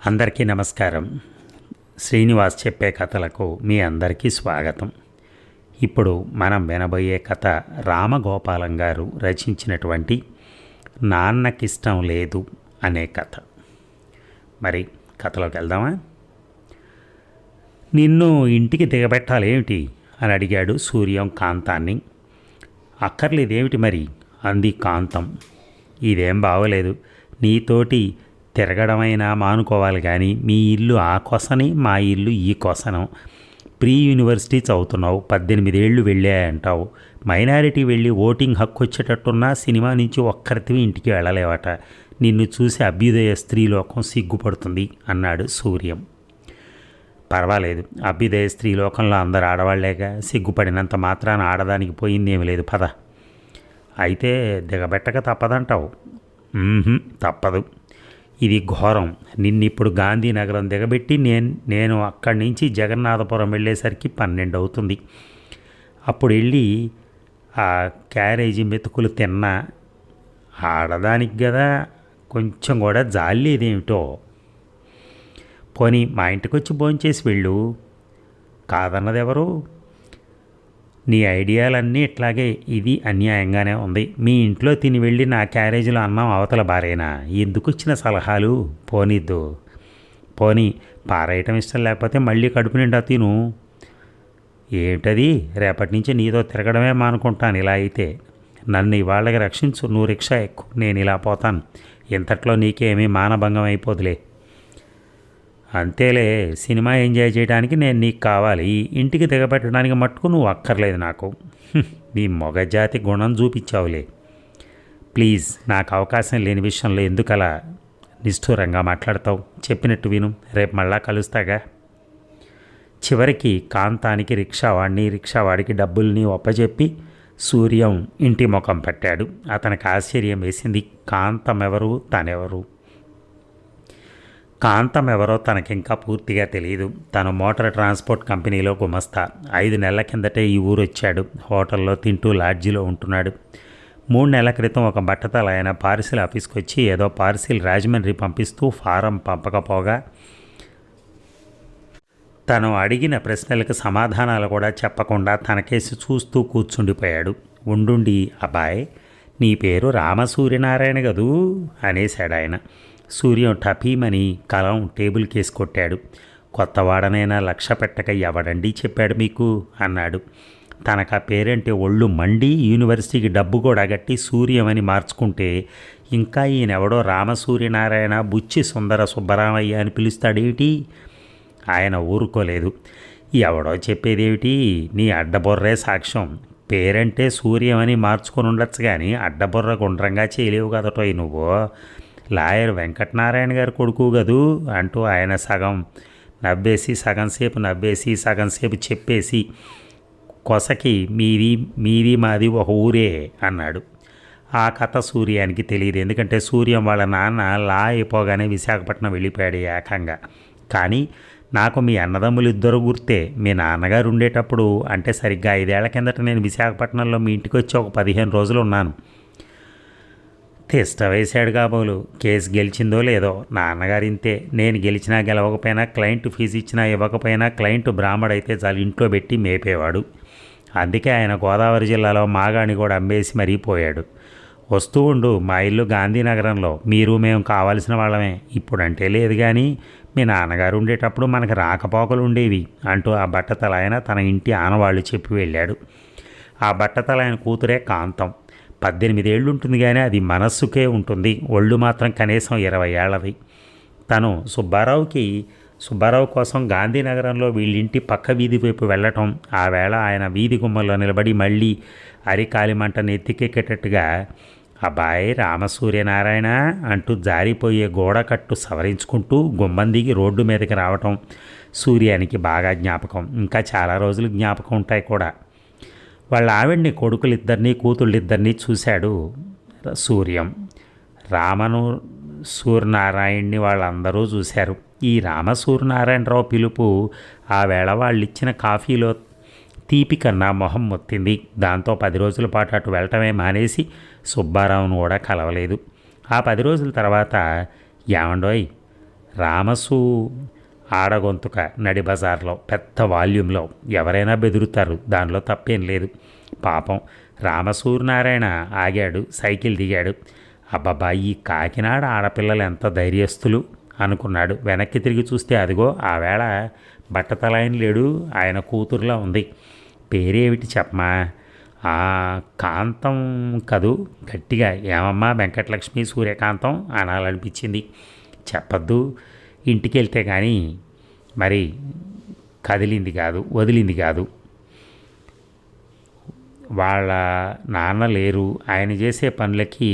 అందరికీ నమస్కారం. శ్రీనివాస్ చెప్పే కథలకు మీ అందరికీ స్వాగతం. ఇప్పుడు మనం వినబోయే కథ రామగోపాలం గారు రచించినటువంటి నాన్నకిష్టం లేదు అనే కథ. మరి కథలోకి వెళ్దామా? నిన్ను ఇంటికి దిగబెట్టాలేమిటి అని అడిగాడు సూర్యం కాంతాన్ని. అక్కర్లేదేమిటి మరి అంది కాంతం. ఇదేం బాగోలేదు, నీతోటి తిరగడమైనా మానుకోవాలి కానీ మీ ఇల్లు ఆ కొసని మా ఇల్లు ఈ కొసనం. ప్రీ యూనివర్సిటీ చదువుతున్నావు, 18 ఏళ్ళు వెళ్ళాయంటావు. మైనారిటీ వెళ్ళి ఓటింగ్ హక్కు వచ్చేటట్టున్నా సినిమా నుంచి ఒక్కరితివి ఇంటికి వెళ్ళలేవట. నిన్ను చూసి అభ్యుదయ స్త్రీలోకం సిగ్గుపడుతుంది అన్నాడు సూర్యం. పర్వాలేదు, అభ్యుదయ స్త్రీలోకంలో అందరు ఆడవాళ్లేగా, సిగ్గుపడినంత మాత్రాన ఆడదానికి పోయిందేమి లేదు, పద. అయితే దిగబెట్టక తప్పదంటావు? తప్పదు, ఇది ఘోరం. నిన్నిప్పుడు గాంధీనగరం దిగబెట్టి నేను అక్కడి నుంచి జగన్నాథపురం వెళ్ళేసరికి 12 అవుతుంది. అప్పుడు వెళ్ళి ఆ క్యారేజీ మెతుకులు తిన్నా ఆడదానికి కదా, కొంచెం కూడా జాలేదేమిటో. పోనీ మా ఇంటికి వచ్చి భోంచేసి వెళ్ళు. కాదన్నది ఎవరు? నీ ఐడియాలన్నీ ఇట్లాగే, ఇది అన్యాయంగానే ఉంది. మీ ఇంట్లో తిని వెళ్ళి నా క్యారేజీలో అన్నం అవతల బారేనా? ఎందుకు వచ్చిన సలహాలు? పోనీద్దు. పోనీ పారేయటం ఇష్టం లేకపోతే మళ్ళీ కడుపు నిండా తిను. ఏమిటది? రేపటి నుంచి నీతో తిరగడమే మానుకుంటాను ఇలా అయితే. నన్ను ఇవాళ్ళకి రక్షించు, నువ్వు రిక్షా ఎక్కు, నేను ఇలా పోతాను. ఇంతట్లో నీకేమీ మానభంగం అయిపోదులే. అంతేలే, సినిమా ఎంజాయ్ చేయడానికి నేను నీకు కావాలి, ఇంటికి దిగబెట్టడానికి మట్టుకు నువ్వు అక్కర్లేదు నాకు. నీ మొగజాతి గుణం చూపించావులే. ప్లీజ్, నాకు అవకాశం లేని విషయంలో ఎందుకలా నిష్ఠూరంగా మాట్లాడతావు? చెప్పినట్టు విను, రేపు మళ్ళా కలుస్తాగా. చివరికి కాంతానికి రిక్షావాడికి డబ్బుల్ని ఒప్పజెప్పి సూర్యం ఇంటి ముఖం పట్టాడు. అతనికి ఆశ్చర్యం వేసింది. కాంతం ఎవరు, తనెవరు? కాంతం ఎవరో తనకింకా పూర్తిగా తెలియదు. తను మోటార్ ట్రాన్స్పోర్ట్ కంపెనీలో గుమస్తా. 5 నెలల కిందటే ఈ ఊరు వచ్చాడు. హోటల్లో తింటూ లాడ్జిలో ఉంటున్నాడు. 3 నెలల క్రితం ఒక బట్టతల ఆయన పార్సిల్ ఆఫీస్కి వచ్చి ఏదో పార్సిల్ రాజమండ్రి పంపిస్తూ ఫారం పంపకపోగా తను అడిగిన ప్రశ్నలకు సమాధానాలు కూడా చెప్పకుండా తనకేసి చూస్తూ కూర్చుండిపోయాడు. ఉండుండి, అబ్బాయ్ నీ పేరు రామసూర్యనారాయణ గదూ అనేశాడు ఆయన. సూర్యం టపీమని కలం టేబుల్ కేసి కొట్టాడు. కొత్తవాడనైనా లక్ష్య పెట్టక ఎవడండి చెప్పాడు మీకు అన్నాడు. తనకు ఆ పేరంటే ఒళ్ళు మండి యూనివర్సిటీకి డబ్బు కూడా గట్టి సూర్యమని మార్చుకుంటే ఇంకా ఈయనెవడో రామసూర్యనారాయణ బుచ్చి సుందర సుబ్బరామయ్య అని పిలుస్తాడేమిటి? ఆయన ఊరుకోలేదు. ఎవడో చెప్పేదేమిటి, నీ అడ్డబొర్రే సాక్ష్యం. పేరంటే సూర్యమని మార్చుకొని ఉండొచ్చు కానీ అడ్డబొర్ర గుండ్రంగా చేయలేవు కదటో నువ్వు. లాయర్ వెంకటనారాయణ గారు కొడుకు గదు అంటూ ఆయన సగం నవ్వేసి సగం సేపు చెప్పేసి కొసకి మీది మాది ఒక ఊరే అన్నాడు. ఆ కథ సూర్యానికి తెలియదు. ఎందుకంటే సూర్యం వాళ్ళ నాన్న లా అయిపోగానే విశాఖపట్నం వెళ్ళిపోయాడు ఏకంగా. కానీ నాకు మీ అన్నదమ్ములు ఇద్దరు గుర్తే. మీ నాన్నగారు ఉండేటప్పుడు అంటే సరిగ్గా 5 ఏళ్ల కిందట నేను విశాఖపట్నంలో మీ ఇంటికి వచ్చి ఒక 15 రోజులు ఉన్నాను. తెస్ట వేశాడు కాబోలు. కేసు గెలిచిందో లేదో, నాన్నగారు ఇంతే. నేను గెలిచినా గెలవకపోయినా, క్లయింట్ ఫీజు ఇచ్చినా ఇవ్వకపోయినా క్లయింట్ బ్రాహ్మడైతే చాలు ఇంట్లో పెట్టి మేపేవాడు. అందుకే ఆయన గోదావరి జిల్లాలో మాగాణి కూడా అమ్మేసి మరీ పోయాడు. వస్తూ ఉండు, మా ఇల్లు గాంధీనగరంలో, మీరు మేము కావాల్సిన వాళ్ళమే. ఇప్పుడంటే లేదు కానీ మీ నాన్నగారు ఉండేటప్పుడు మనకు రాకపోకలు ఉండేవి అంటూ ఆ బట్టతల ఆయన తన ఇంటి ఆనవాళ్ళు చెప్పి వెళ్ళాడు. ఆ బట్టతల ఆయన కూతురే కాంతం. 18 ఏళ్ళు ఉంటుంది కానీ అది మనస్సుకే ఉంటుంది. ఒళ్ళు మాత్రం కనీసం 20 ఏళ్ళది. తను సుబ్బారావు కోసం గాంధీనగరంలో వీళ్ళింటి పక్క వీధి వైపు వెళ్ళటం, ఆ వేళ ఆయన వీధి గుమ్మల్లో నిలబడి మళ్ళీ అరికాలిమంట నెత్తికెక్కేటట్టుగా అబ్బాయి రామసూర్యనారాయణ అంటూ జారిపోయే గోడకట్టు సవరించుకుంటూ గుమ్మం దిగి రోడ్డు మీదకి రావటం సూర్యానికి బాగా జ్ఞాపకం. ఇంకా చాలా రోజులు జ్ఞాపకం ఉంటాయి కూడా. వాళ్ళ ఆవిడ్ని, కొడుకులిద్దరినీ కూతుళ్ళిద్దరినీ చూశాడు సూర్యం. రామను సూర్యనారాయణ్ణి వాళ్ళందరూ చూశారు. ఈ రామసూర్యనారాయణరావు పిలుపు ఆ వేళ వాళ్ళిచ్చిన కాఫీలో తీపి కన్నా మొహం మొత్తింది. దాంతో 10 రోజుల పాటు అటు వెళ్ళటమే మానేసి సుబ్బారావును కూడా కలవలేదు. ఆ 10 రోజుల తర్వాత, ఏమండోయ్ రామసు ఆడగొంతుక నడి బజార్లో పెద్ద వాల్యూమ్లో ఎవరైనా బెదురుతారు, దానిలో తప్పేం లేదు. పాపం రామసూర్యనారాయణ ఆగాడు, సైకిల్ దిగాడు. అబ్బబ్బా, ఈ కాకినాడ ఆడపిల్లలు ఎంత ధైర్యస్తులు అనుకున్నాడు. వెనక్కి తిరిగి చూస్తే అదిగో ఆవేళ బట్టతలాయన లేడు, ఆయన కూతురులా ఉంది. పేరేమిటి చెప్పమా? కాంతం కదూ. గట్టిగా ఏమమ్మా వెంకటలక్ష్మి సూర్యకాంతం అనాలనిపించింది. చెప్పద్దు, ఇంటికి వెళ్తే కానీ మరి కదిలింది కాదు, వదిలింది కాదు. వాళ్ళ నాన్న లేరు, ఆయన చేసే పనులకి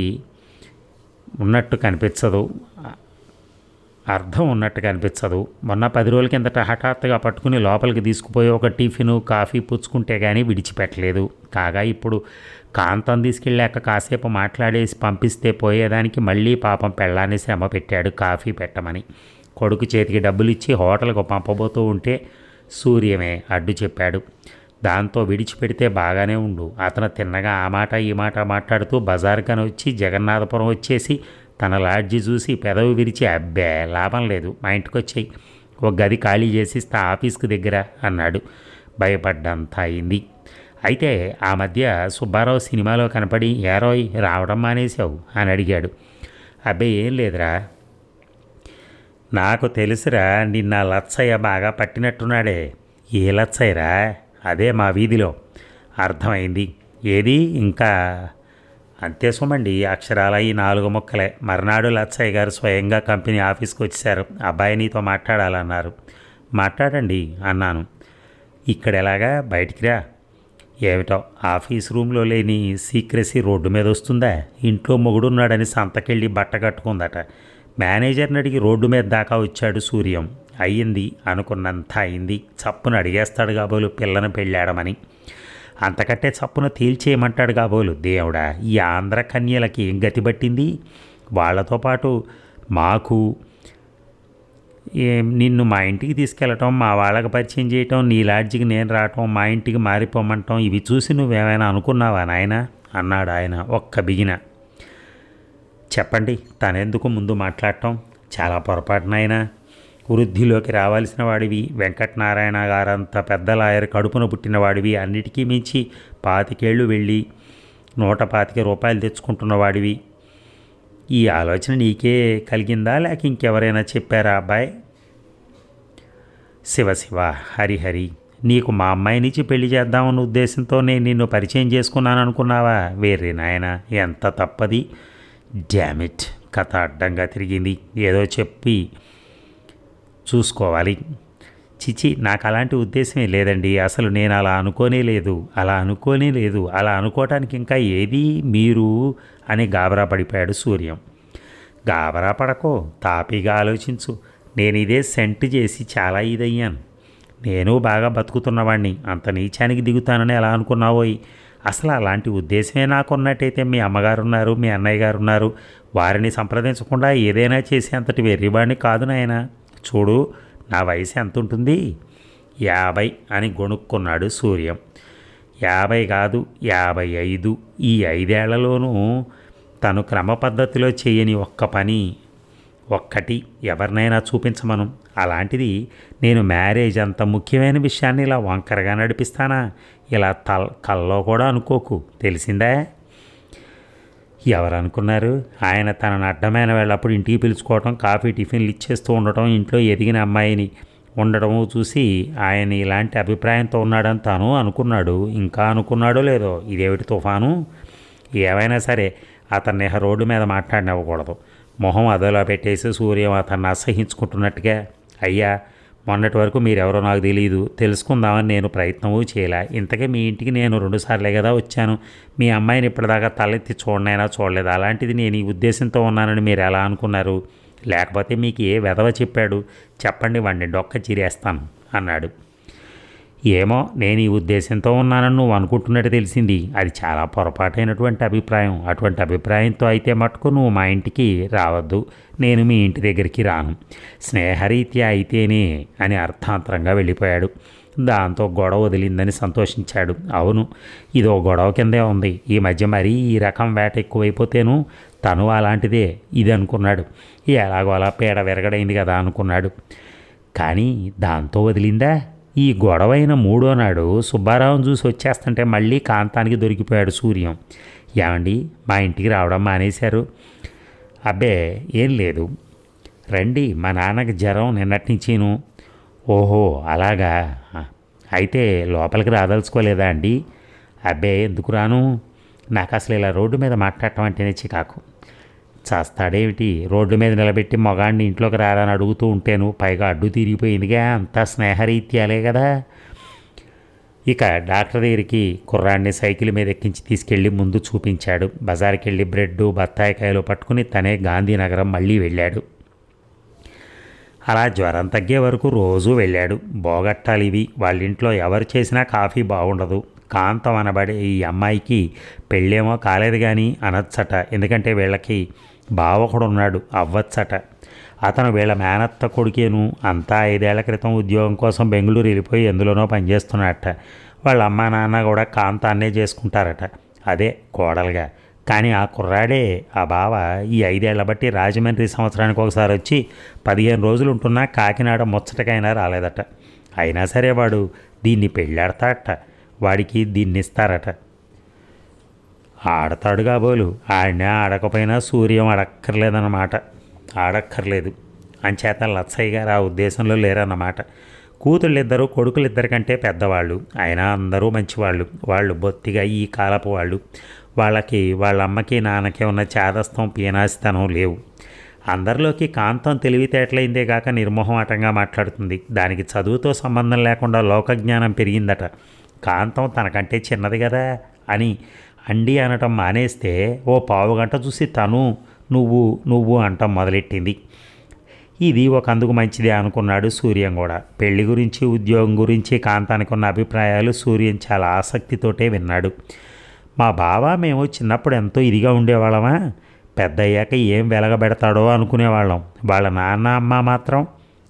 ఉన్నట్టు కనిపించదు, అర్థం ఉన్నట్టు కనిపించదు. మొన్న 10 రోజుల కిందట హఠాత్తుగా పట్టుకుని లోపలికి తీసుకుపోయి ఒక టిఫిను కాఫీ పుచ్చుకుంటే కానీ విడిచిపెట్టలేదు. కాగా ఇప్పుడు కాంతం తీసుకెళ్ళాక కాసేపు మాట్లాడేసి పంపిస్తే పోయేదానికి మళ్ళీ పాపం పెళ్ళాన్ని శ్రమ పెట్టాడు కాఫీ పెట్టమని. కొడుకు చేతికి డబ్బులు ఇచ్చి హోటల్కు పంపబోతూ ఉంటే సూర్యమే అడ్డు చెప్పాడు. దాంతో విడిచిపెడితే బాగానే ఉండు. అతను తిన్నగా ఆ మాట ఈ మాట మాట్లాడుతూ బజార్కని వచ్చి జగన్నాథపురం వచ్చేసి తన లాడ్జి చూసి పెదవి విరిచి, అబ్బే లాభం లేదు, మా ఇంటికి వచ్చాయి, ఒక గది ఖాళీ చేసిస్తా ఆఫీస్కి దగ్గర అన్నాడు. భయపడ్డంత అయింది. అయితే ఆ మధ్య సుబ్బారావు సినిమాలో కనపడి ఏరోయ్ రావడం మానేశావు అని అడిగాడు. అబ్బే ఏం లేదురా, నాకు తెలుసురా, నిన్న లచ్చయ్య బాగా పట్టినట్టున్నాడే. ఏ లచ్చయ్యరా? అదే మా వీధిలో. అర్థమైంది. ఏది ఇంకా? అంతే సుమండి, అక్షరాల ఈ 4 ముక్కలే. మర్నాడు లచ్చయ్య గారు స్వయంగా కంపెనీ ఆఫీస్కి వచ్చేసారు. అబ్బాయి నీతో మాట్లాడాలన్నారు. మాట్లాడండి అన్నాను. ఇక్కడ ఎలాగా, బయటికి రా. ఏమిటో ఆఫీస్ రూమ్లో లేని సీక్రెసీ రోడ్డు మీద వస్తుందా? ఇంట్లో మొగుడున్నాడని సంతకెళ్ళి బట్ట కట్టుకుందట. మేనేజర్ని అడిగి రోడ్డు మీద దాకా వచ్చాడు సూర్యం. అయ్యింది అనుకున్నంత అయింది. చప్పున అడిగేస్తాడు కాబోలు పిల్లను పెళ్ళాడమని. అంతకంటే చప్పున తేల్చేయమంటాడు కాబోలు. దేవుడా, ఈ ఆంధ్ర కన్యలకి ఏం గతి పట్టింది? వాళ్లతో పాటు మాకు నిన్ను మా ఇంటికి తీసుకెళ్ళటం, మా వాళ్ళకి పరిచయం చేయటం, నీ లాడ్జికి నేను రావటం, మా ఇంటికి మారిపోమంటాం, ఇవి చూసి నువ్వేమైనా అనుకున్నావా నాయన అన్నాడు ఆయన ఒక్క బిగిన. చెప్పండి, తనెందుకు ముందు మాట్లాడటం? చాలా పొరపాటునైనా వృద్ధిలోకి రావాల్సిన వాడివి, వెంకటనారాయణ గారంత పెద్ద లాయర్ కడుపున పుట్టినవాడివి, అన్నిటికీ మించి 25 ఏళ్ళు వెళ్ళి 125 రూపాయలు తెచ్చుకుంటున్నవాడివి. ఈ ఆలోచన నీకే కలిగిందా లేక ఇంకెవరైనా చెప్పారా అబ్బాయి? శివ హరిహరి, నీకు మా అమ్మాయినిచ్చి పెళ్లి చేద్దామన్న ఉద్దేశంతో నేను నిన్ను పరిచయం చేసుకున్నాను అనుకున్నావా? వేరే నాయన, ఎంత తప్పది. డామిట్, కథ అడ్డంగా తిరిగింది. ఏదో చెప్పి చూసుకోవాలి. చిచి, నాకు అలాంటి ఉద్దేశమే లేదండి. అసలు నేను అలా అనుకోనే లేదు. అలా అనుకోవటానికి ఇంకా ఏది మీరు అని గాబరా పడిపోయాడు సూర్యం. గాబరా పడకో, తాపీగా ఆలోచించు. నేను ఇదే సెంట్ చేసి చాలా ఇదయ్యాను. నేను బాగా బతుకుతున్నవాడిని, అంత నీచానికి దిగుతానని ఎలా అనుకున్నావోయ్? అసలు అలాంటి ఉద్దేశమే నాకున్నట్టయితే మీ అమ్మగారున్నారు, మీ అన్నయ్య గారు ఉన్నారు, వారిని సంప్రదించకుండా ఏదైనా చేసి అంతటి వెర్రివాడిని కాదు నాయన. చూడు, నా వయసు ఎంత ఉంటుంది? 50 అని గొణుక్కున్నాడు సూర్యం. 50 కాదు, 55. ఈ 5 ఏళ్లలోనూ తను క్రమ పద్ధతిలో చేయని ఒక్కటి ఎవరినైనా చూపించమను. అలాంటిది నేను మ్యారేజ్ అంత ముఖ్యమైన విషయాన్ని ఇలా వంకరగా నడిపిస్తానా? ఇలా కల్లో కూడా అనుకోకు, తెలిసిందా? ఎవరు అనుకున్నారు? ఆయన తనను అడ్డమైన వెళ్ళప్పుడు ఇంటికి పిలుచుకోవటం, కాఫీ టిఫిన్లు ఇచ్చేస్తూ ఉండటం, ఇంట్లో ఎదిగిన అమ్మాయిని ఉండడము చూసి ఆయన ఇలాంటి అభిప్రాయంతో ఉన్నాడని తను అనుకున్నాడు. ఇంకా అనుకున్నాడో లేదో, ఇదేమిటి తుఫాను? ఏమైనా సరే అతన్ని రోడ్డు మీద మాట్లాడినవ్వకూడదు. మొహం అదోలా పెట్టేసి సూర్యం అతన్ని అసహించుకుంటున్నట్టుగా, అయ్యా మొన్నటి వరకు మీరెవరో నాకు తెలియదు, తెలుసుకుందామని నేను ప్రయత్నమూ చేయలే. ఇంతకీ మీ ఇంటికి నేను 2 సార్లే కదా వచ్చాను. మీ అమ్మాయిని ఇప్పటిదాకా తలెత్తి చూడనైనా చూడలేదు. అలాంటిది నేను ఈ ఉద్దేశంతో ఉన్నానని మీరు ఎలా అనుకున్నారు? లేకపోతే మీకు ఏ వెధవ చెప్పాడు? చెప్పండి, వాడిని డొక్క చిరేస్తాను అన్నాడు. ఏమో, నేను ఈ ఉద్దేశంతో ఉన్నానని నువ్వు అనుకుంటున్నట్టు తెలిసింది. అది చాలా పొరపాటైనటువంటి అభిప్రాయం. అటువంటి అభిప్రాయంతో అయితే మటుకు నువ్వు మా ఇంటికి రావద్దు, నేను మీ ఇంటి దగ్గరికి రాను. స్నేహరీత్యా అయితేనే అని అర్థాంతరంగా వెళ్ళిపోయాడు. దాంతో గొడవ వదిలిందని సంతోషించాడు. అవును, ఇదో గొడవ కిందే ఉంది. ఈ మధ్య మరీ ఈ రకం వేట ఎక్కువైపోతేను తను అలాంటిదే ఇది అనుకున్నాడు. ఎలాగో అలా పీడ విరగడైంది కదా అనుకున్నాడు. కానీ దాంతో వదిలిందా? ఈ గొడవైన మూడో నాడు సుబ్బారావుని చూసి వచ్చేస్తుంటే మళ్ళీ కాంతానికి దొరికిపోయాడు సూర్యం. ఏమండి మా ఇంటికి రావడం మానేశారు? అబ్బే ఏం లేదు, రండి, మా నాన్నకి జ్వరం నిన్నటి నుంచిను. ఓహో అలాగా, అయితే లోపలికి రాదలుచుకోలేదా అండి? అబ్బే ఎందుకు రాను, నాకు అసలు ఇలా రోడ్డు మీద మాట్లాడటం అంటేనే చికాకు. చేస్తాడేమిటి, రోడ్డు మీద నిలబెట్టి మగాడిని ఇంట్లోకి రాదని అడుగుతూ ఉంటేను, పైగా అడ్డు తిరిగిపోయిందిగా, అంతా స్నేహరీత్యాలే కదా. ఇక డాక్టర్ దగ్గరికి కుర్రాడిని సైకిల్ మీద ఎక్కించి తీసుకెళ్ళి ముందు చూపించాడు. బజార్కి వెళ్ళి బ్రెడ్డు బత్తాయికాయలు పట్టుకుని తనే గాంధీనగరం మళ్ళీ వెళ్ళాడు. అలా జ్వరం తగ్గే వరకు రోజూ వెళ్ళాడు. బోగట్టాలు ఇవి, వాళ్ళింట్లో ఎవరు చేసినా కాఫీ బాగుండదు. కాంతం అనబడే ఈ అమ్మాయికి పెళ్ళేమో కాలేదు కానీ అనొచ్చట. ఎందుకంటే వీళ్ళకి బావకుడున్నాడు, అవ్వచ్చట. అతను వీళ్ళ మేనత్త కొడుకేను. అంతా 5 ఏళ్ల క్రితం ఉద్యోగం కోసం బెంగళూరు వెళ్ళిపోయి ఎందులోనో పనిచేస్తున్నాడట. వాళ్ళ అమ్మా నాన్న కూడా కాంతాన్నే చేసుకుంటారట, అదే కోడలుగా. కానీ ఆ కుర్రాడే, ఆ బావ, ఈ 5 ఏళ్ల బట్టి రాజమండ్రి సంవత్సరానికి ఒకసారి వచ్చి 15 రోజులు ఉంటున్నా కాకినాడ ముచ్చటకైనా రాలేదట. అయినా సరే వాడు దీన్ని పెళ్ళాడతాడట, వాడికి దీన్ని ఇస్తారట. ఆడతాడు కాబోలు, ఆడినా ఆడకపోయినా సూర్యం అడక్కర్లేదన్నమాట. ఆడక్కర్లేదు అంచేత లచ్చయ్య గారు ఆ ఉద్దేశంలో లేరన్నమాట. కూతుళ్ళిద్దరూ కొడుకులిద్దరికంటే పెద్దవాళ్ళు, అయినా అందరూ మంచివాళ్ళు. వాళ్ళు బొత్తిగా ఈ కాలపు వాళ్ళు. వాళ్ళకి వాళ్ళ అమ్మకి నాన్నకి ఉన్న చేదస్తం పీనాసితనం లేవు. అందరిలోకి కాంతం తెలివితేటలైందే గాక నిర్మోహమాటంగా మాట్లాడుతుంది. దానికి చదువుతో సంబంధం లేకుండా లోకజ్ఞానం పెరిగిందట. కాంతం తనకంటే చిన్నది కదా అని అండి అనటం మానేస్తే ఓ పావుగంట చూసి తను నువ్వు నువ్వు అంటం మొదలెట్టింది. ఇది ఒక అందుకు మంచిదే అనుకున్నాడు సూర్యం కూడా. పెళ్లి గురించి ఉద్యోగం గురించి కాంతానికి ఉన్న అభిప్రాయాలు సూర్యం చాలా ఆసక్తితోటే విన్నాడు. మా బావ మేము చిన్నప్పుడు ఎంతో ఇదిగా ఉండేవాళ్ళమా, పెద్దయ్యాక ఏం వెలగబెడతాడో అనుకునేవాళ్ళం. వాళ్ళ నాన్న అమ్మ మాత్రం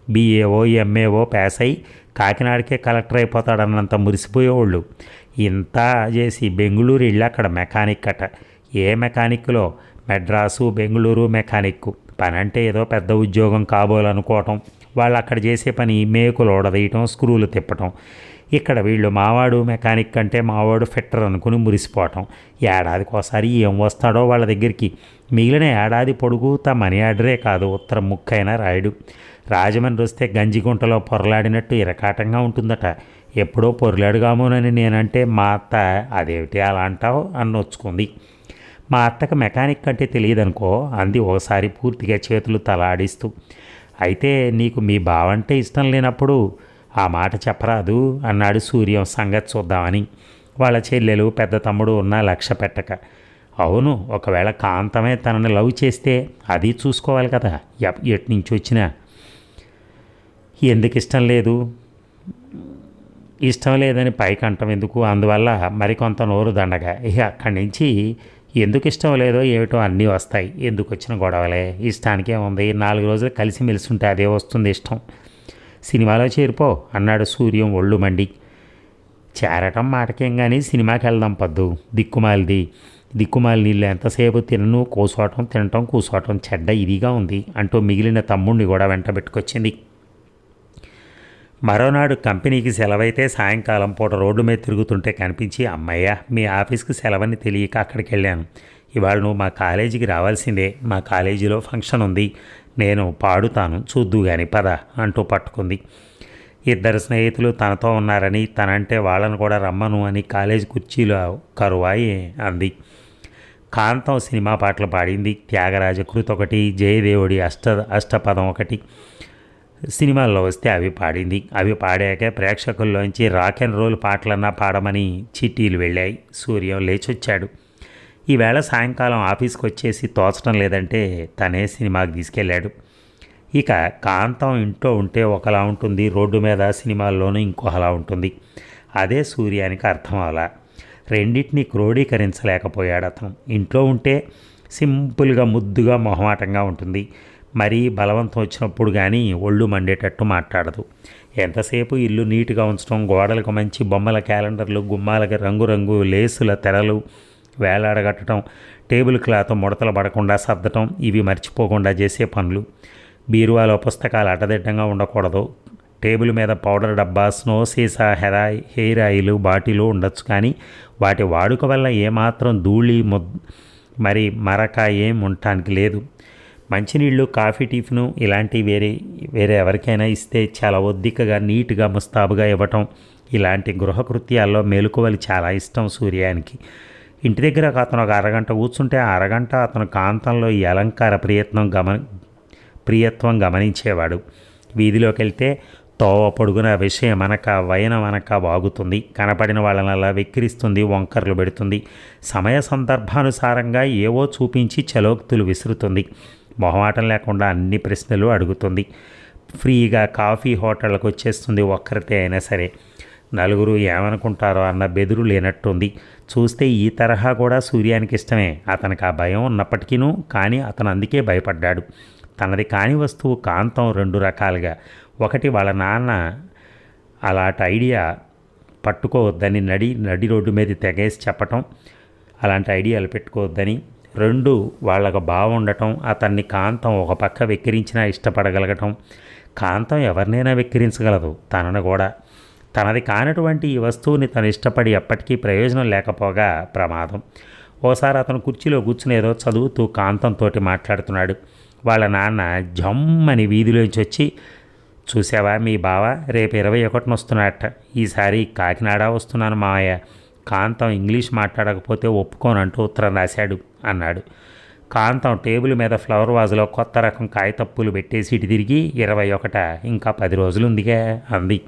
బీఏఓ ఎంఏఓ పాస్ అయి కాకినాడకే కలెక్టర్ అయిపోతాడన్నంత మురిసిపోయేవాళ్ళు. ఇంత చేసి బెంగుళూరు వెళ్ళి అక్కడ మెకానిక్ అట. ఏ మెకానిక్లో, మెడ్రాసు బెంగుళూరు మెకానిక్ పని అంటే ఏదో పెద్ద ఉద్యోగం కాబోలనుకోవటం. వాళ్ళు అక్కడ చేసే పని మేకులు ఓడదీయటం, స్క్రూలు తిప్పటం. ఇక్కడ వీళ్ళు మావాడు మెకానిక్ అంటే మావాడు ఫిట్టర్ అనుకుని మురిసిపోవటం. ఏడాదికోసారి ఏం వస్తాడో వాళ్ళ దగ్గరికి. మిగిలిన ఏడాది పొడుగు మనీ ఆర్డరే కాదు, ఉత్తరం ముక్కైనా రాయడు. రాజమండ్రి వస్తే గంజిగుంటలో పొరలాడినట్టు ఇరకాటంగా ఉంటుందట. ఎప్పుడో పొరలాడుగామోనని నేనంటే మా అత్త అదేమిటి అలా అంటావు అని నొచ్చుకుంది. మా అత్తకు మెకానిక్ అంటే తెలియదనుకో అంది ఒకసారి పూర్తిగా చేతులు తలాడిస్తూ. అయితే నీకు మీ బావంటే ఇష్టం లేనప్పుడు ఆ మాట చెప్పరాదు అన్నాడు సూర్యం సంగతి చూద్దామని. వాళ్ళ చెల్లెలు పెద్ద తమ్ముడు ఉన్నా లక్ష్య పెట్టక. అవును, ఒకవేళ కాంతమే తనని లవ్ చేస్తే అది చూసుకోవాలి కదా, ఎటు నుంచి వచ్చినా. ఎందుకు ఇష్టం లేదు? ఇష్టం లేదని పైకంటం ఎందుకు, అందువల్ల మరికొంత నోరు దండగా. ఇక అక్కడి నుంచి ఎందుకు ఇష్టం లేదో ఏమిటో అన్నీ వస్తాయి. ఎందుకు వచ్చిన గొడవలే, ఇష్టానికే ఉంది. 4 రోజులు కలిసిమెలిసి ఉంటే అదే వస్తుంది ఇష్టం. సినిమాలో చేరిపో అన్నాడు సూర్యం ఒళ్ళు మండి. చేరటం మాటకేం కానీ సినిమాకి వెళ్దాం పద్దు, దిక్కుమాలి నీళ్ళు ఎంతసేపు తినను కూసోటం, తినటం కూసోటం, చెడ్డ ఇదిగా ఉంది అంటూ మిగిలిన తమ్ముడిని కూడా వెంట పెట్టుకొచ్చింది. మరోనాడు కంపెనీకి సెలవైతే సాయంకాలం పూట రోడ్డు మీద తిరుగుతుంటే కనిపించి, అమ్మయ్య మీ ఆఫీస్కి సెలవని తెలియక అక్కడికి వెళ్ళాను. ఇవాళ నువ్వు మా కాలేజీకి రావాల్సిందే, మా కాలేజీలో ఫంక్షన్ ఉంది, నేను పాడుతాను చూద్దు గాని పద అంటూ పట్టుకుంది. 2 స్నేహితులు తనతో ఉన్నారని, తనంటే వాళ్ళను కూడా రమ్మను అని కాలేజీ కుర్చీలో కరువాయి అంది. కాంతం సినిమా పాటలు పాడింది. త్యాగరాజ కృతి ఒకటి, జయదేవుడి అష్టపదం ఒకటి సినిమాల్లో వస్తే అవి పాడింది. అవి పాడాక ప్రేక్షకుల్లోంచి రాక్ అండ్ రోల్ పాటలన్నా పాడమని చిట్టీలు వెళ్ళాయి. సూర్యం లేచొచ్చాడు. ఈవేళ సాయంకాలం ఆఫీస్కి వచ్చేసి తోచడం లేదంటే తనే సినిమాకి తీసుకెళ్ళాడు. ఇక కాంతం ఇంట్లో ఉంటే ఒకలా ఉంటుంది, రోడ్డు మీద సినిమాల్లోనూ ఇంకోలా ఉంటుంది. అదే సూర్యానికి అర్థం అలా. రెండింటినీ క్రోడీకరించలేకపోయాడు అతను. ఇంట్లో ఉంటే సింపుల్గా ముద్దుగా మొహమాటంగా ఉంటుంది. మరీ బలవంతం వచ్చినప్పుడు కానీ ఒళ్ళు మండేటట్టు మాట్లాడదు. ఎంతసేపు ఇల్లు నీట్గా ఉంచడం, గోడలకు మంచి బొమ్మల క్యాలెండర్లు, గుమ్మాలకి రంగురంగు లేసుల తెరలు వేలాడగట్టడం, టేబుల్ క్లాత్ ముడతలు పడకుండా సర్దటం ఇవి మర్చిపోకుండా చేసే పనులు. బీరువాలో పుస్తకాలు అడ్డదిడ్డంగా ఉండకూడదు. టేబుల్ మీద పౌడర్ డబ్బా, స్నో సీసా, హెయిర్ ఆయిల్ బాటిలు ఉండొచ్చు, కానీ వాటి వాడుక వల్ల ఏమాత్రం ధూళి మరి మరక ఏం ఉండటానికి లేదు. మంచినీళ్ళు, కాఫీ, టిఫిను ఇలాంటివి వేరే వేరే ఎవరికైనా ఇస్తే చాలా ఒద్దికగా నీట్గా ముస్తాబుగా ఇవ్వటం, ఇలాంటి గృహకృత్యాల్లో మెలకువలు చాలా ఇష్టం సూర్యానికి. ఇంటి దగ్గర అతను ఒక అరగంట కూర్చుంటే ఆ అరగంట అతను కాంతంలో ఈ అలంకార ప్రియత్వం గమనించేవాడు. వీధిలోకి వెళ్తే తోవ పొడుగున విషయం అనక వైనం అనక వాగుతుంది. కనపడిన వాళ్ళనలా వెక్కిరిస్తుంది, వంకర్లు పెడుతుంది. సమయ సందర్భానుసారంగా ఏవో చూపించి చలోక్తులు విసురుతుంది. మొహమాటం లేకుండా అన్ని ప్రశ్నలు అడుగుతుంది. ఫ్రీగా కాఫీ హోటళ్ళకు వచ్చేస్తుంది ఒక్కరితే అయినా సరే. నలుగురు ఏమనుకుంటారో అన్న బెదురు లేనట్టుంది. చూస్తే ఈ తరహా కూడా సూర్యానికి ఇష్టమే. అతనికి ఆ భయం ఉన్నప్పటికీనూ కానీ అతను అందుకే భయపడ్డాడు. తనది కాని వస్తువు కాంతం రెండు రకాలుగా. ఒకటి, వాళ్ళ నాన్న అలాంటి ఐడియా పట్టుకోవద్దని నడి రోడ్డు మీద తెగేసి చెప్పటం, అలాంటి ఐడియాలు పెట్టుకోవద్దని. రెండు, వాళ్ళకు బాగుండటం, అతన్ని కాంతం ఒక పక్క వెక్కిరించినా ఇష్టపడగలగటం. కాంతం ఎవరినైనా వెక్కిరించగలదు, తనను కూడా. తనది కానటువంటి ఈ వస్తువుని తను ఇష్టపడి ఎప్పటికీ ప్రయోజనం లేకపోగా ప్రమాదం. ఓసారి అతను కుర్చీలో కూర్చుని ఏదో చదువుతూ కాంతంతో మాట్లాడుతున్నాడు. వాళ్ళ నాన్న జమ్మని వీధిలోంచి వచ్చి, చూసావా మీ బావ రేపు 21న వస్తున్నాడట. ఈసారి కాకినాడ వస్తున్నాను మావయ్య. కాంతం ఇంగ్లీష్ మాట్లాడకపోతే ఒప్పుకోనంటూ ఉత్తరం రాశాడు అన్నాడు. కాంతం టేబుల్ మీద ఫ్లవర్ వాజులో కొత్త రకం కాగితప్పులు పెట్టేసి ఇటు తిరిగి, 21 ఇంకా 10 రోజులు ఉందిగా అంది.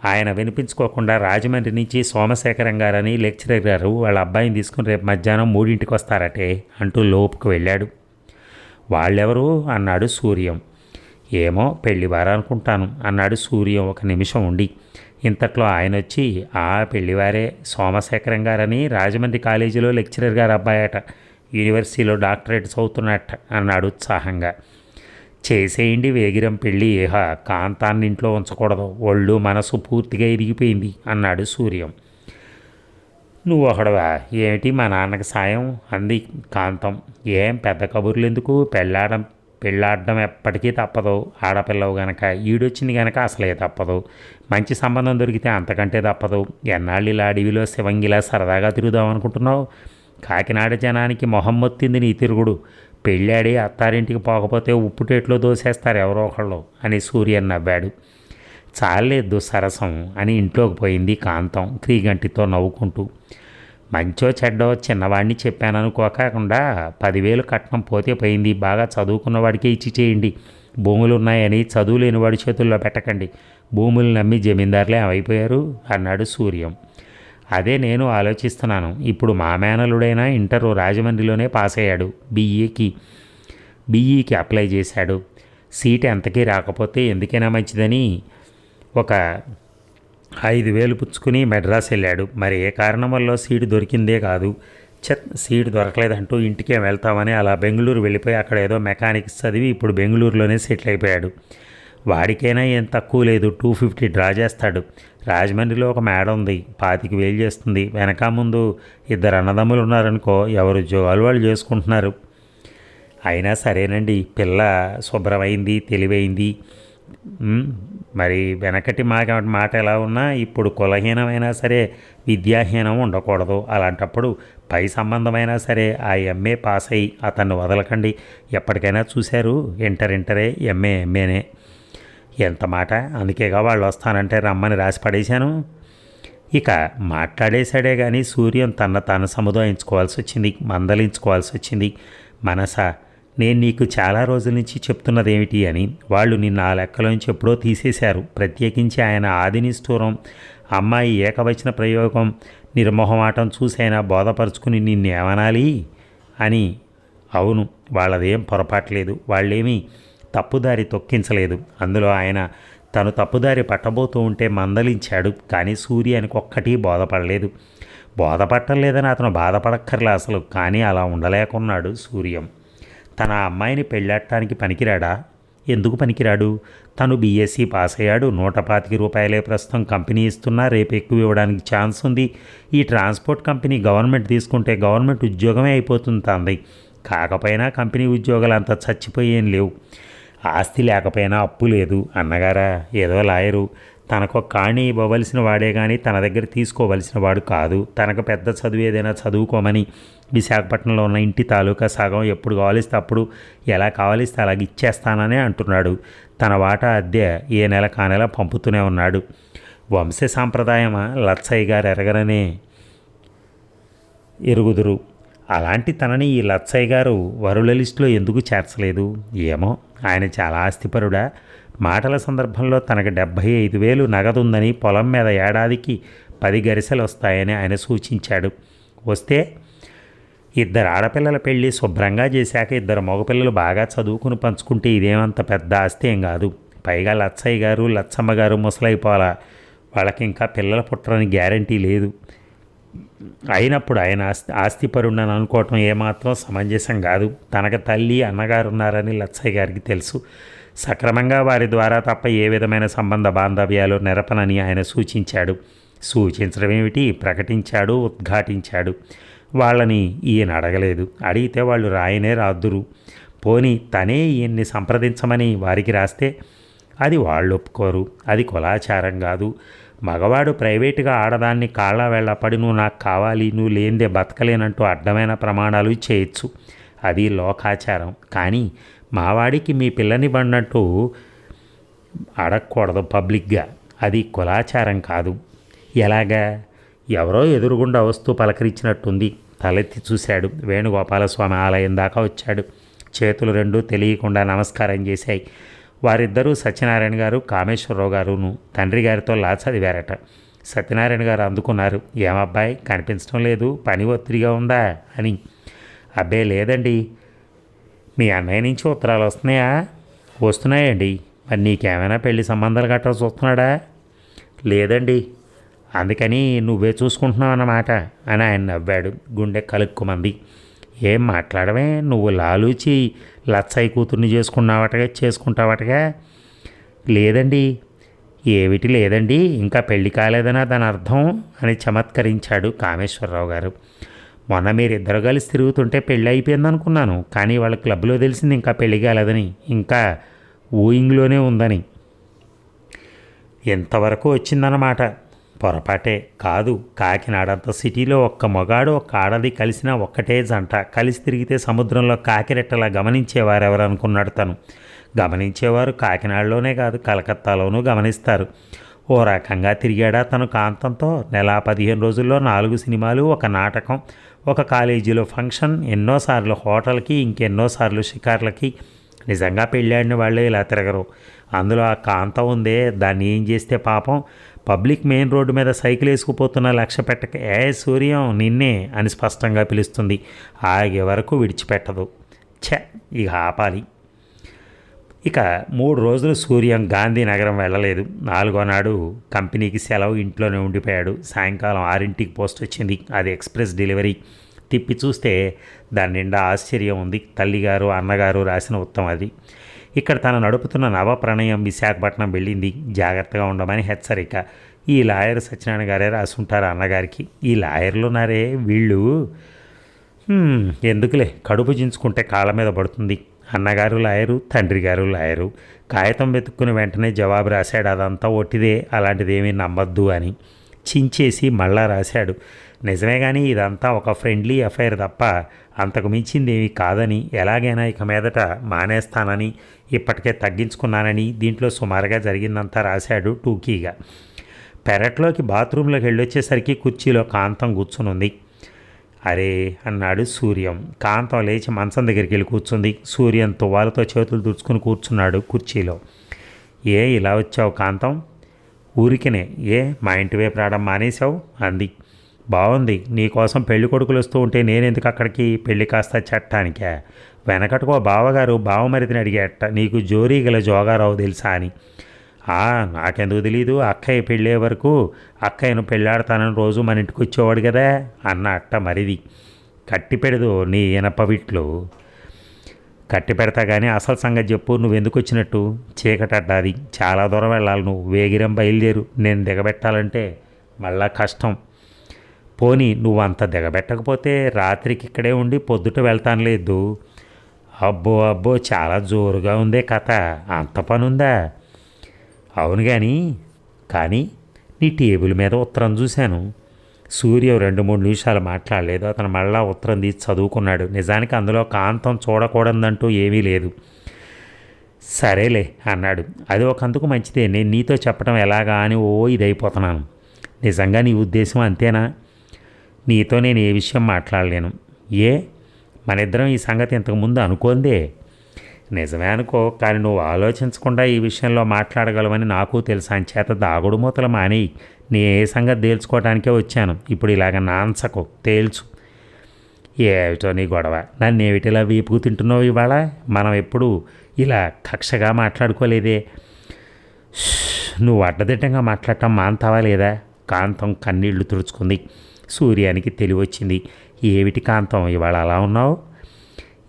ఆయన వినిపించుకోకుండా రాజమండ్రి నుంచి సోమశేఖరం గారని లెక్చరర్ గారు వాళ్ళ అబ్బాయిని తీసుకుని రేపు మధ్యాహ్నం 3ంటికి వస్తారటే అంటూ లోపుకు వెళ్ళాడు. వాళ్ళెవరు అన్నాడు సూర్యం. ఏమో పెళ్లివారు అనుకుంటాను అన్నాడు సూర్యం ఒక నిమిషం ఉండి. ఇంతట్లో ఆయన వచ్చి, ఆ పెళ్లివారే, సోమశేఖరం గారని రాజమండ్రి కాలేజీలో లెక్చరర్ గారు అబ్బాయట, యూనివర్సిటీలో డాక్టరేట్ చదువుతున్నట్ట అన్నాడు ఉత్సాహంగా. చేసేయండి వేగిరం పెళ్ళి, కాంతాన్ని ఇంట్లో ఉంచకూడదు, ఒళ్ళు మనసు పూర్తిగా ఇరిగిపోయింది అన్నాడు సూర్యం. నువ్వు ఒకడవా ఏమిటి మా నాన్నకి సాయం అంది కాంతం. ఏం పెద్ద కబుర్లు ఎందుకు, పెళ్ళాడడం ఎప్పటికీ తప్పదు. ఆడపిల్లవు గనక, ఈడొచ్చింది గనక అసలే తప్పదు. మంచి సంబంధం దొరికితే అంతకంటే తప్పదు. ఎన్నాళ్ళు ఇలా అడవిలో శివంగిలా సరదాగా తిరుగుదాం అనుకుంటున్నావు? కాకినాడ జనానికి మొహం మొత్తింది నీ తిరుగుడు. పెళ్ళాడి అత్తారింటికి పోకపోతే ఉప్పుటేట్లో దోసేస్తారు ఎవరో ఒకళ్ళు అని సూర్యన్ నవ్వాడు. చాలేదు సరసం అని ఇంట్లోకి పోయింది కాంతం క్రీగంటితో నవ్వుకుంటూ. మంచో చెడ్డో చిన్నవాడిని చెప్పాననుకోకుండా 10,000 కట్నం పోతే పోయింది. బాగా చదువుకున్నవాడికే ఇచ్చి చేయండి. భూములు ఉన్నాయని చదువు లేనివాడి చేతుల్లో పెట్టకండి. భూములు నమ్మి జమీందారులే అయిపోయారు అన్నాడు సూర్యం. అదే నేను ఆలోచిస్తున్నాను. ఇప్పుడు మా మేనలుడైనా ఇంటరు రాజమండ్రిలోనే పాస్ అయ్యాడు. బీఈకి అప్లై చేశాడు. సీట్ ఎంతకీ రాకపోతే ఎందుకైనా మంచిదని ఒక 5,000 పుచ్చుకుని మెడ్రాస్ వెళ్ళాడు. మరి ఏ కారణం వల్ల సీటు దొరికిందే కాదు. సీటు దొరకలేదంటూ ఇంటికే వెళ్తామని అలా బెంగళూరు వెళ్ళిపోయి అక్కడ ఏదో మెకానిక్స్ చదివి ఇప్పుడు బెంగళూరులోనే సెటిల్ అయిపోయాడు. వాడికైనా ఏం తక్కువ లేదు, 250 డ్రా చేస్తాడు. రాజమండ్రిలో ఒక మేడ ఉంది, 25,000 చేస్తుంది. వెనక ముందు 2 అన్నదమ్ములు ఉన్నారనుకో, ఎవరు ఉద్యోగాలు వాళ్ళు చేసుకుంటున్నారు. అయినా సరేనండి, పిల్ల శుభ్రమైంది, తెలివైంది. మరి వెనకటి మాట ఎలా ఉన్నా ఇప్పుడు కులహీనమైనా సరే విద్యాహీనం ఉండకూడదు. అలాంటప్పుడు పై సంబంధమైనా సరే ఆ ఎంఏ పాస్ అయ్యి అతన్ని వదలకండి. ఎప్పటికైనా చూశారు, ఇంటరే, ఎంఏనే. ఎంత మాట, అందుకేగా వాళ్ళు వస్తానంటే రమ్మని రాసి పడేశాను. ఇక మాట్లాడేశాడే కానీ సూర్యం తాను సముదాయించుకోవాల్సి వచ్చింది, మందలించుకోవాల్సి వచ్చింది. మనసా, నేను నీకు చాలా రోజుల నుంచి చెప్తున్నదేమిటి అని. వాళ్ళు నిన్న ఆ లెక్కలోంచి ఎప్పుడో తీసేశారు. ప్రత్యేకించి ఆయన ఆదినిష్ఠూరం, అమ్మాయి ఏకవచన ప్రయోగం, నిర్మోహమాటం చూసైనా బోధపరుచుకుని నిన్నేమనాలి అని. అవును, వాళ్ళదేం పొరపాట్లేదు. వాళ్ళేమీ తప్పుదారి తొక్కించలేదు. అందులో ఆయన తను తప్పుదారి పట్టబోతూ ఉంటే మందలించాడు. కానీ సూర్యానికి ఒక్కటి బోధపడలేదు. బోధపట్టలేదని అతను బాధపడక్కర్లే అసలు. కానీ అలా ఉండలేకున్నాడు సూర్యం. తన అమ్మాయిని పెళ్ళాడటానికి పనికిరాడా? ఎందుకు పనికిరాడు? తను బీఎస్సీ పాస్ అయ్యాడు, రూపాయలే ప్రస్తుతం కంపెనీ ఇస్తున్నా, రేపు ఎక్కువ ఇవ్వడానికి ఛాన్స్ ఉంది. ఈ ట్రాన్స్పోర్ట్ కంపెనీ గవర్నమెంట్ తీసుకుంటే గవర్నమెంట్ ఉద్యోగమే అయిపోతుంది తంది. కాకపోయినా కంపెనీ ఉద్యోగాలు అంత చచ్చిపోయేం లేవు. ఆస్తి లేకపోయినా అప్పు లేదు. అన్నగారా ఏదో లాయరు, తనకు కాణి ఇవ్వవలసిన వాడే కానీ తన దగ్గర తీసుకోవలసిన వాడు కాదు. తనకు పెద్ద చదువు ఏదైనా చదువుకోమని విశాఖపట్నంలో ఉన్న ఇంటి తాలూకా సగం ఎప్పుడు కావలిస్తే అప్పుడు, ఎలా కావలిస్తే అలాగ ఇచ్చేస్తాననే అంటున్నాడు. తన వాటా అద్దె ఏ నెల కానెల పంపుతూనే ఉన్నాడు. వంశ సాంప్రదాయమా? లచ్చయ్య గారు ఎరగరనే ఎరుగుదురు. అలాంటి తనని ఈ లచ్చయ్య గారు వరుల లిస్టులో ఎందుకు చేర్చలేదు? ఏమో, ఆయన చాలా ఆస్తిపరుడా? మాటల సందర్భంలో తనకు 75,000 నగదుందని, పొలం మీద ఏడాదికి 10 గరిసెలు వస్తాయని ఆయన సూచించాడు. వస్తే 2 ఆడపిల్లల పెళ్ళి శుభ్రంగా చేశాక 2 మగపిల్లలు బాగా చదువుకుని పంచుకుంటే ఇదేమంత పెద్ద ఆస్తి ఏం కాదు. పైగా లచ్చయ్య గారు లచ్చమ్మ గారు ముసలైపోవాలా, వాళ్ళకి ఇంకా పిల్లలు పుట్టరని గ్యారంటీ లేదు. అయినప్పుడు ఆయన ఆస్తిపరుడని అనుకోవటం ఏమాత్రం సమంజసం కాదు. తనకు తల్లి అన్నగారు ఉన్నారని లచ్చయ్య గారికి తెలుసు. సక్రమంగా వారి ద్వారా తప్ప ఏ విధమైన సంబంధ బాంధవ్యాలు నెరపనని ఆయన సూచించాడు. సూచించడం ఏమిటి, ప్రకటించాడు, ఉద్ఘాటించాడు. వాళ్ళని ఈయన అడగలేదు. అడిగితే వాళ్ళు రాయనే రాద్దురు. పోని తనే ఈయన్ని సంప్రదించమని వారికి రాస్తే అది వాళ్ళు ఒప్పుకోరు. అది కులాచారం కాదు. మగవాడు ప్రైవేటుగా ఆడదాన్ని కాళ్ళ వెళ్ళ పడి నువ్వు నాకు కావాలి, నువ్వు లేనిదే బతకలేనంటూ అడ్డమైన ప్రమాణాలు చేయొచ్చు. అది లోకాచారం. కానీ మావాడికి మీ పిల్లనివ్వన్నట్టు అడగకూడదు పబ్లిక్గా. అది కులాచారం కాదు. ఎలాగా? ఎవరో ఎదురుగుండా వస్తూ పలకరించినట్టుంది. తలెత్తి చూశాడు. వేణుగోపాలస్వామి ఆలయం దాకా వచ్చాడు. చేతులు రెండూ తెలియకుండా నమస్కారం చేశాయి. వారిద్దరూ సత్యనారాయణ గారు, కామేశ్వరరావు గారును తండ్రి గారితో లా చదివారట. సత్యనారాయణ గారు అందుకున్నారు. ఏమబ్బాయి కనిపించడం లేదు, పని ఒత్తిడిగా ఉందా అని. అబ్బే లేదండి. మీ అన్నయ్య నుంచి ఉత్తరాలు వస్తున్నాయా? వస్తున్నాయండి. మరి నీకేమైనా పెళ్లి సంబంధాలు గట్రా చూస్తున్నాడా? లేదండి. అందుకని నువ్వే చూసుకుంటున్నావు అన్నమాట అని ఆయన నవ్వాడు. గుండె కలుక్కుమంది. ఏం మాట్లాడమే, నువ్వు లాలూచి లచ్చయ్య కూతుర్ని చేసుకుంటావటగా? లేదండి. ఏమిటి లేదండి, ఇంకా పెళ్లి కాలేదనా దాని అర్థం అని చమత్కరించాడు కామేశ్వరరావు గారు. మొన్న మీరిద్దరు కలిసి తిరుగుతుంటే పెళ్ళి అయిపోయింది అనుకున్నాను, కానీ వాళ్ళ క్లబ్లో తెలిసింది ఇంకా పెళ్లి కాలేదని, ఇంకా ఊయింగ్లోనే ఉందని. ఎంతవరకు వచ్చిందన్నమాట. పొరపాటే కాదు. కాకినాడంత సిటీలో ఒక్క మగాడు ఒక్క ఆడది కలిసినా ఒక్కటే జంట. కలిసి తిరిగితే సముద్రంలో కాకిరెట్టలా గమనించేవారు ఎవరు అనుకున్నాడు తను. గమనించేవారు కాకినాడలోనే కాదు కలకత్తాలోనూ గమనిస్తారు. ఓ రకంగా తిరిగాడా తను కాంతంతో. నెల 15 రోజుల్లో 4 సినిమాలు, 1 నాటకం, 1 కాలేజీలో ఫంక్షన్, ఎన్నోసార్లు హోటల్కి, ఇంకెన్నోసార్లు షికార్లకి. నిజంగా పెళ్ళాడిన వాళ్ళే ఇలా తిరగరు. అందులో ఆ కాంతం ఉందే, దాన్ని ఏం చేస్తే పాపం. పబ్లిక్ మెయిన్ రోడ్డు మీద సైకిల్ వేసుకుపోతున్న లక్ష్య పెట్టక ఏ సూర్యం నిన్నే అని స్పష్టంగా పిలుస్తుంది. ఆగే వరకు విడిచిపెట్టదు. ఇక ఆపాలి. ఇక 3 రోజులు సూర్యం గాంధీనగరం వెళ్ళలేదు. 4వ నాడు కంపెనీకి సెలవు, ఇంట్లోనే ఉండిపోయాడు. సాయంకాలం 6ంటికి పోస్ట్ వచ్చింది. అది ఎక్స్ప్రెస్ డెలివరీ. తిప్పి చూస్తే దాని నిండా ఆశ్చర్యం ఉంది. తల్లిగారు అన్నగారు రాసిన ఉత్తరం అది. ఇక్కడ తను నడుపుతున్న నవ ప్రణయం విశాఖపట్నం వెళ్ళింది. జాగ్రత్తగా ఉండమని హెచ్చరిక. ఈ లాయర్ సత్యనారాయణ గారే రాసుంటారు అన్నగారికి. ఈ లాయర్లు ఉన్నారే వీళ్ళు ఎందుకులే, కడుపు చించుకుంటే కాళ్ళ మీద పడుతుంది. అన్నగారు లాయరు, తండ్రి గారు లాయరు. కాగితం వెతుక్కుని వెంటనే జవాబు రాశాడు. అదంతా ఒట్టిదే, అలాంటిదేమీ నమ్మద్దు అని. చించేసి మళ్ళా రాశాడు. నిజమే కానీ ఇదంతా ఒక ఫ్రెండ్లీ అఫైర్ తప్ప అంతకు మించింది ఏమీ కాదని, ఎలాగైనా ఇక మీదట మానేస్తానని, ఇప్పటికే తగ్గించుకున్నానని, దీంట్లో సుమారుగా జరిగిందంతా రాశాడు టూకీగా. పెరట్లోకి బాత్రూంలోకి వెళ్ళొచ్చేసరికి కుర్చీలో కాంతం కూర్చునుంది. అరే అన్నాడు సూర్యం. కాంతం లేచి మంచం దగ్గరికి వెళ్ళి కూర్చుంది. సూర్యం తువ్వాలతో చేతులు తుడుచుకుని కూర్చున్నాడు కుర్చీలో. ఏ ఇలా వచ్చావు కాంతం? ఊరికినే. ఏ మా ఇంటి వైపు రావడం మానేశావు అంది. బాగుంది, నీకోసం పెళ్లి కొడుకులు వస్తూ ఉంటే నేనెందుకు అక్కడికి? పెళ్లి కాస్త చట్టానికే. వెనకటుకో బావగారు బావమరిదిని అడిగేట, నీకు జోరీ గల జోగారావు తెలుసా అని. నాకెందుకు తెలీదు, అక్కయ్య పెళ్ళే వరకు అక్కయ్యను పెళ్ళాడతానని రోజు మన ఇంటికి వచ్చేవాడు కదా అన్న అట్ట మరిది. కట్టి పెడదు నీ ఇనపవిట్లు. కట్టి పెడతా కానీ అసలు సంగతి చెప్పు, నువ్వెందుకు వచ్చినట్టు? చీకటడ్డాది, చాలా దూరం వెళ్ళాలి, నువ్వు వేగిరం బయలుదేరు, నేను దిగబెట్టాలంటే మళ్ళా కష్టం. పోనీ నువ్వు అంత దిగబెట్టకపోతే రాత్రికి ఇక్కడే ఉండి పొద్దుట వెళ్తాను లేదు. అబ్బో అబ్బో, చాలా జోరుగా ఉందే కథ, అంత పనుందా? అవును కానీ కానీ నీ టేబుల్ మీద ఉత్తరం చూశాను. సూర్య 2-3 నిమిషాలు మాట్లాడలేదు. అతను మళ్ళా ఉత్తరం తీసి చదువుకున్నాడు. నిజానికి అందులో కాంతం చూడకూడదంటూ ఏమీ లేదు. సరేలే అన్నాడు. అది ఒకందుకు మంచిదే, నేను నీతో చెప్పడం ఎలాగా అని ఇదైపోతున్నాను. నిజంగా నీ ఉద్దేశం అంతేనా? నీతో నేను ఏ విషయం మాట్లాడలేను. ఏ, మన ఇద్దరం ఈ సంగతి ఇంతకుముందు అనుకోందే. నిజమే అనుకో, కానీ నువ్వు ఆలోచించకుండా ఈ విషయంలో మాట్లాడగలవని నాకు తెలుసు. అంచేత దాగుడు మూతలు మానేయి. నీ ఏ సంగతి తేల్చుకోవడానికే వచ్చాను. ఇప్పుడు ఇలాగ నాన్సకు తేల్చు. ఏమిటో నీ గొడవ, నన్ను ఏమిటిలా వీపుకు తింటున్నావు ఇవాళ? మనం ఎప్పుడు ఇలా కక్షగా మాట్లాడుకోలేదే. నువ్వు అడ్డదిడ్డంగా మాట్లాడటం మాంతావా లేదా? కాంతం కన్నీళ్లు తుడుచుకుంది. సూర్యానికి తెలివొచ్చింది. ఏమిటి కాంతం ఇవాళ అలా ఉన్నావు?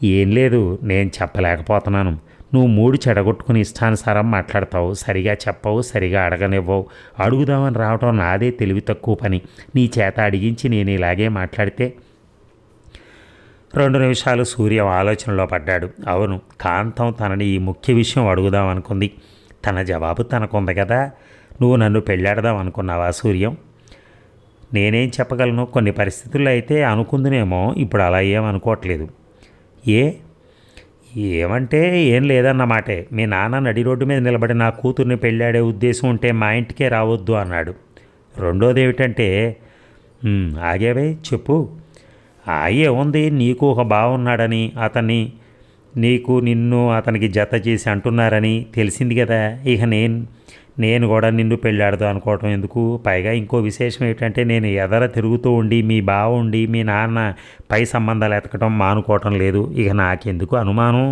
ఏం లేదు, నేను చెప్పలేకపోతున్నాను. నువ్వు మూడు చెడగొట్టుకుని ఇష్టానుసారం మాట్లాడతావు, సరిగా చెప్పవు, సరిగా అడగనివ్వవు. అడుగుదామని రావటం నాదే తెలివి తక్కువ పని. నీ చేత అడిగించి నేను ఇలాగే మాట్లాడితే. 2 నిమిషాలు సూర్య ఆలోచనలో పడ్డాడు. అవును, కాంతం తనని ఈ ముఖ్య విషయం అడుగుదాం అనుకుంది. తన జవాబు తనకుంది కదా. నువ్వు నన్ను పెళ్ళాడదాం అనుకున్నావా సూర్యం? నేనేం చెప్పగలను? కొన్ని పరిస్థితుల్లో అయితే అనుకుందునేమో, ఇప్పుడు అలా ఏమనుకోవట్లేదు. ఏ ఏమంటే ఏం లేదన్నమాటే. మీ నాన్న నడి రోడ్డు మీద నిలబడి నా కూతుర్ని పెళ్ళాడే ఉద్దేశం ఉంటే మా ఇంటికే రావద్దు అన్నాడు. రెండోది ఏమిటంటే, ఆగేవే చెప్పు. ఏముంది, నీకు ఒక బావున్నాడని, అతన్ని నిన్ను అతనికి జత చేసి అంటున్నారని తెలిసింది కదా. ఇక నేను కూడా నిన్ను పెళ్ళాడదు అనుకోవటం ఎందుకు? పైగా ఇంకో విశేషం ఏంటంటే, నేను ఎదర తిరుగుతూ ఉండి మీ బావ ఉండి మీ నాన్న పై సంబంధాలు ఎతకటం మానుకోవటం లేదు. ఇక నాకెందుకు అనుమానం?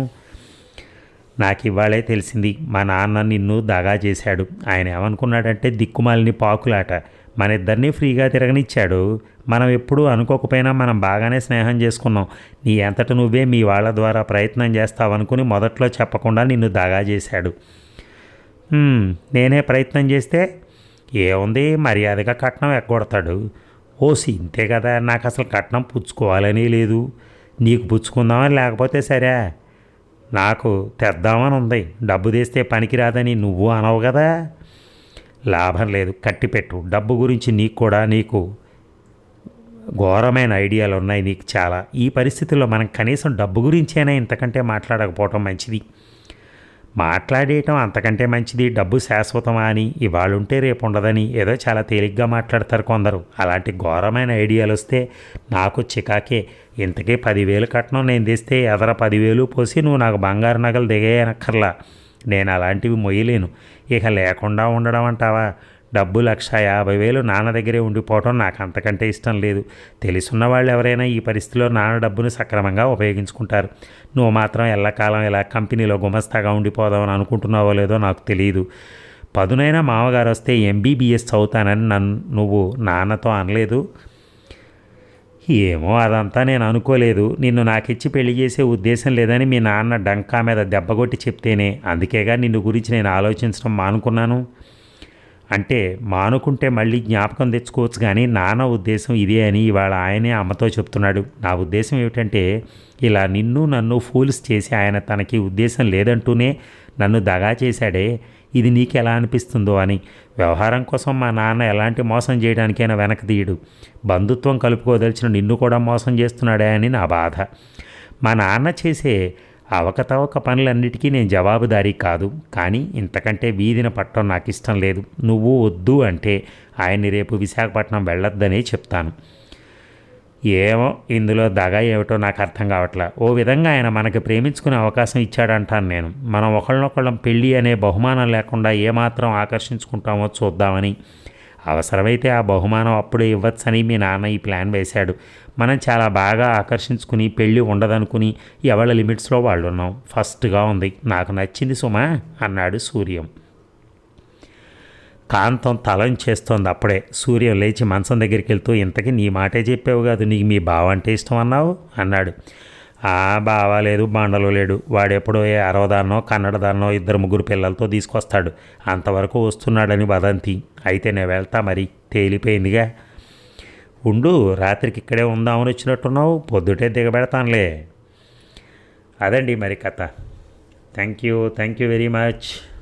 నాకు ఇవాళే తెలిసింది, మా నాన్న నిన్ను దగా చేశాడు. ఆయన ఏమనుకున్నాడంటే, దిక్కుమాలిని పాకులాట మన ఇద్దరినీ ఫ్రీగా తిరగనిచ్చాడు. మనం ఎప్పుడూ అనుకోకపోయినా మనం బాగానే స్నేహం చేసుకున్నాం. నీ అంతట నువ్వే మీ వాళ్ళ ద్వారా ప్రయత్నం చేస్తావనుకుని మొదట్లో చెప్పకుండా నిన్ను దగా చేశాడు. నేనే ప్రయత్నం చేస్తే ఏముంది, మర్యాదగా కట్నం ఎగ్గొడతాడు. ఇంతే కదా. నాకు అసలు కట్నం పుచ్చుకోవాలని లేదు. నీకు పుచ్చుకుందామని లేకపోతే సరే, నాకు తెద్దామని ఉంది. డబ్బు తెస్తే పనికిరాదని నువ్వు అనవు కదా. లాభం లేదు, కట్టిపెట్టు. డబ్బు గురించి నీకు ఘోరమైన ఐడియాలు ఉన్నాయి నీకు చాలా. ఈ పరిస్థితుల్లో మనం కనీసం డబ్బు గురించైనా ఇంతకంటే మాట్లాడకపోవటం మంచిది. మాట్లాడేయటం అంతకంటే మంచిది. డబ్బు శాశ్వతమా అని, ఇవాళ ఉంటే రేపు ఉండదని ఏదో చాలా తేలిగ్గా మాట్లాడతారు కొందరు. అలాంటి ఘోరమైన ఐడియాలు వస్తే నాకు చికాకే. ఇంతకీ 10,000 కట్నం నేను తెస్తే ఎదర 10,000 పోసి నువ్వు నాకు బంగారు నగలు దిగేయనక్కర్లా. నేను అలాంటివి మొయ్యలేను. ఇక లేకుండా ఉండడం అంటావా? డబ్బు 1,50,000 నాన్న దగ్గరే ఉండిపోవటం నాకు అంతకంటే ఇష్టం లేదు. తెలుసున్న వాళ్ళు ఎవరైనా ఈ పరిస్థితిలో నాన్న డబ్బును సక్రమంగా ఉపయోగించుకుంటారు. నువ్వు మాత్రం ఎల్లకాలం ఇలా కంపెనీలో గుమస్తాగా ఉండిపోదామని అనుకుంటున్నావో లేదో నాకు తెలియదు. పదునైనా మామగారు వస్తే MBBS చదువుతానని నువ్వు నాన్నతో అనలేదు? ఏమో, అదంతా నేను అనుకోలేదు. నిన్ను నాకిచ్చి పెళ్లి చేసే ఉద్దేశం లేదని మీ నాన్న డంకా మీద దెబ్బగొట్టి చెప్తేనే, అందుకేగా నిన్ను గురించి నేను ఆలోచించడం మానుకున్నాను. అంటే మానుకుంటే మళ్ళీ జ్ఞాపకం తెచ్చుకోవచ్చు, కానీ నాన్న ఉద్దేశం ఇదే అని ఇవాళ ఆయనే అమ్మతో చెప్తున్నాడు. నా ఉద్దేశం ఏమిటంటే, ఇలా నన్ను ఫూల్స్ చేసి ఆయన తనకి ఉద్దేశం లేదంటూనే నన్ను దగా చేశాడే, ఇది నీకు ఎలా అనిపిస్తుందో అని. వ్యవహారం కోసం మా నాన్న ఎలాంటి మోసం చేయడానికైనా వెనక తీయడు. బంధుత్వం కలుపుకోదలిచిన నిన్ను కూడా మోసం చేస్తున్నాడే అని నా బాధ. మా నాన్న చేసే అవకతవక పనులన్నిటికీ నేను జవాబుదారీ కాదు, కానీ ఇంతకంటే వీధిన పట్టడం నాకు ఇష్టం లేదు. నువ్వు వద్దు అంటే ఆయన్ని రేపు విశాఖపట్నం వెళ్ళొద్దనే చెప్తాను. ఏమో, ఇందులో దగా ఏమిటో నాకు అర్థం కావట్లా. ఓ విధంగా ఆయన మనకి ప్రేమించుకునే అవకాశం ఇచ్చాడంటాను నేను. మనం ఒకళ్ళనొకళ్ళం పెళ్ళి అనే బహుమానం లేకుండా ఏమాత్రం ఆకర్షించుకుంటామో చూద్దామని. అవసరమైతే ఆ బహుమానం అప్పుడే ఇవ్వచ్చని మీ నాన్న ఈ ప్లాన్ వేశాడు. మనం చాలా బాగా ఆకర్షించుకుని పెళ్ళి ఉండదనుకుని ఎవరి లిమిట్స్లో వాళ్ళు ఉన్నాం. ఫస్ట్గా ఉంది, నాకు నచ్చింది సుమా అన్నాడు సూర్యం. కాంతం తలం చేస్తోంది అప్పుడే. సూర్యం లేచి మంచం దగ్గరికి వెళ్తూ, ఇంతకీ నీ మాటే చెప్పావు కాదు, నీకు మీ బావ అంటే ఇష్టం అన్నావు అన్నాడు. బావాలేదు బండలు లేడు వాడెప్పుడో ఏ అరవదాన్నో కన్నడదాన్నో ఇద్దరు ముగ్గురు పిల్లలతో తీసుకొస్తాడు అంతవరకు వస్తున్నాడని వదంతి అయితే నేను వెళ్తా మరి తేలిపోయిందిగా ఉండు రాత్రికి ఇక్కడే ఉందామని వచ్చినట్టున్నావు పొద్దుటే దిగబెడతానులే అదండి మరి కథ థ్యాంక్ యూ వెరీ మచ్